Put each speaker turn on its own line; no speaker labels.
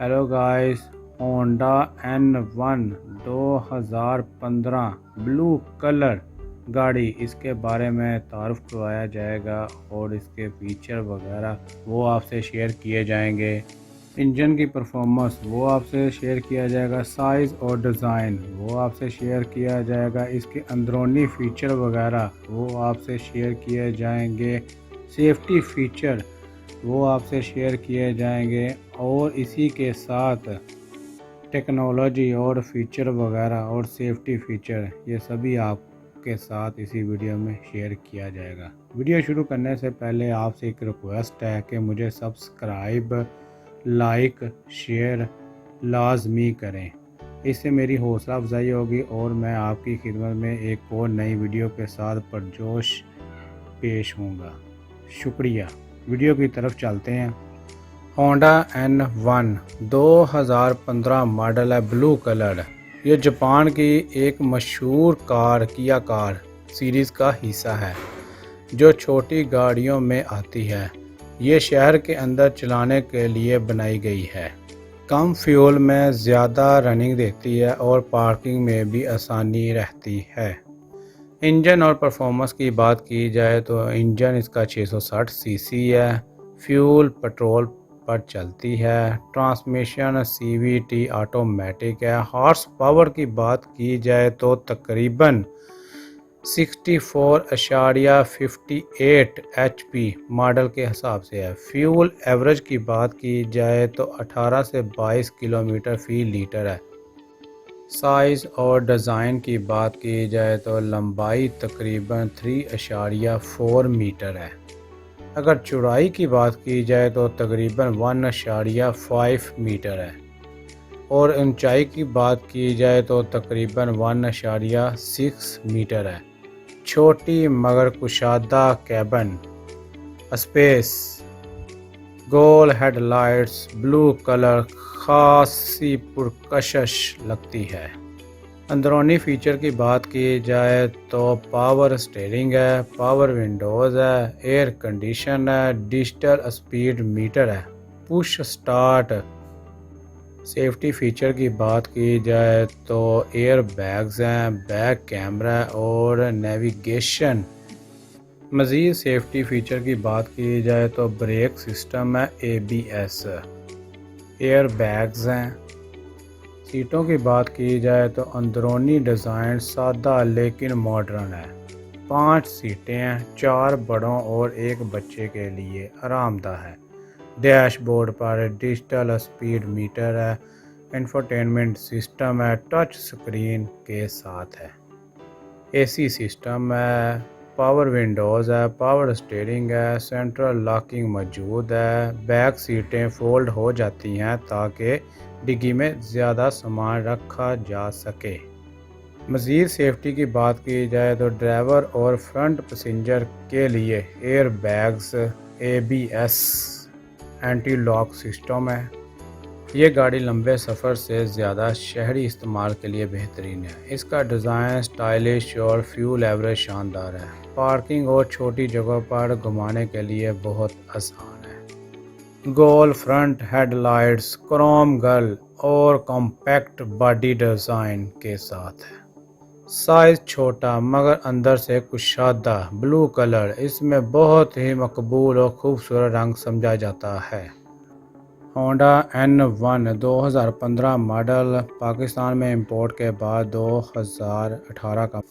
Hello guys, Honda N1 2015 blue colour गाड़ी, इसके बारे में तारुफ करवाया जाएगा और इसके फीचर वगैरह वो आपसे शेयर किए जाएंगे। इंजन की परफॉर्मेंस वो आपसे शेयर किया जाएगा। साइज़ और डिज़ाइन वो आपसे शेयर किया जाएगा। इसके अंदरूनी फ़ीचर वगैरह वो आपसे शेयर किए जाएंगे। सेफ्टी फ़ीचर वो आपसे शेयर किए जाएंगे और इसी के साथ टेक्नोलॉजी और फीचर वगैरह और सेफ्टी फ़ीचर ये सभी आपके साथ इसी वीडियो में शेयर किया जाएगा। वीडियो शुरू करने से पहले आपसे एक रिक्वेस्ट है कि मुझे सब्सक्राइब, लाइक, शेयर लाजमी करें। इससे मेरी हौसला अफजाई होगी और मैं आपकी खिदमत में एक और नई वीडियो के साथ पुरजोश पेश होऊंगा। शुक्रिया। वीडियो की तरफ चलते हैं। होंडा N1 2015 मॉडल है, ब्लू कलर। ये जापान की एक मशहूर किया कार सीरीज़ का हिस्सा है जो छोटी गाड़ियों में आती है। ये शहर के अंदर चलाने के लिए बनाई गई है। कम फ्यूल में ज़्यादा रनिंग देती है और पार्किंग में भी आसानी रहती है। इंजन और परफॉर्मेंस की बात की जाए तो इंजन इसका 660 सीसी है। फ्यूल पेट्रोल पर चलती है। ट्रांसमिशन CVT ऑटोमेटिक है। हॉर्स पावर की बात की जाए तो तकरीबन 64.58 HP मॉडल के हिसाब से है। फ्यूल एवरेज की बात की जाए तो 18 से 22 किलोमीटर फी लीटर है। साइज़ और डिज़ाइन की बात की जाए तो लंबाई तकरीबन 3.4 मीटर है। अगर चौड़ाई की बात की जाए तो तकरीबन 1.5 मीटर है और ऊंचाई की बात की जाए तो तकरीबन 1.6 मीटर है। छोटी मगर कुशादा कैबन स्पेस, गोल हेडलाइट्स, ब्लू कलर खासी पुरकशिश लगती है। अंदरूनी फ़ीचर की बात की जाए तो पावर स्टीयरिंग है, पावर विंडोज़ है, एयर कंडीशन है, डिजिटल स्पीड मीटर है, पुश स्टार्ट। सेफ्टी फ़ीचर की बात की जाए तो एयर बैग्स हैं, बैक कैमरा और नेविगेशन। मज़ीद सेफ्टी फ़ीचर की बात की जाए तो ब्रेक सिस्टम है, ABS, एयर बैग्स हैं। सीटों की बात की जाए तो अंदरूनी डिज़ाइन सादा लेकिन मॉडर्न है। 5 सीटें हैं, 4 बड़ों और 1 बच्चे के लिए आरामदाह है। डैशबोर्ड पर डिजिटल स्पीड मीटर है। इंफोटेनमेंट सिस्टम है, टच स्क्रीन के साथ है। AC सिस्टम है, पावर विंडोज़ है, पावर स्टीयरिंग है, सेंट्रल लॉकिंग मौजूद है। बैक सीटें फोल्ड हो जाती हैं ताकि डिग्गी में ज़्यादा सामान रखा जा सके। मज़ीद सेफ्टी की बात की जाए तो ड्राइवर और फ्रंट पैसेंजर के लिए air bags, ABS, anti lock system है। ये गाड़ी लंबे सफ़र से ज़्यादा शहरी इस्तेमाल के लिए बेहतरीन है। इसका डिज़ाइन स्टाइलिश और फ्यूल एवरेज शानदार है। पार्किंग और छोटी जगह पर घुमाने के लिए बहुत आसान है। गोल फ्रंट हेडलाइट्स, क्रोम गर्ल और कॉम्पैक्ट बॉडी डिज़ाइन के साथ है। साइज़ छोटा मगर अंदर से कुशादा ब्लू कलर इसमें बहुत ही मकबूल और खूबसूरत रंग समझा जाता है। होंडा N1 2015 मॉडल पाकिस्तान में इंपोर्ट के बाद 2018 का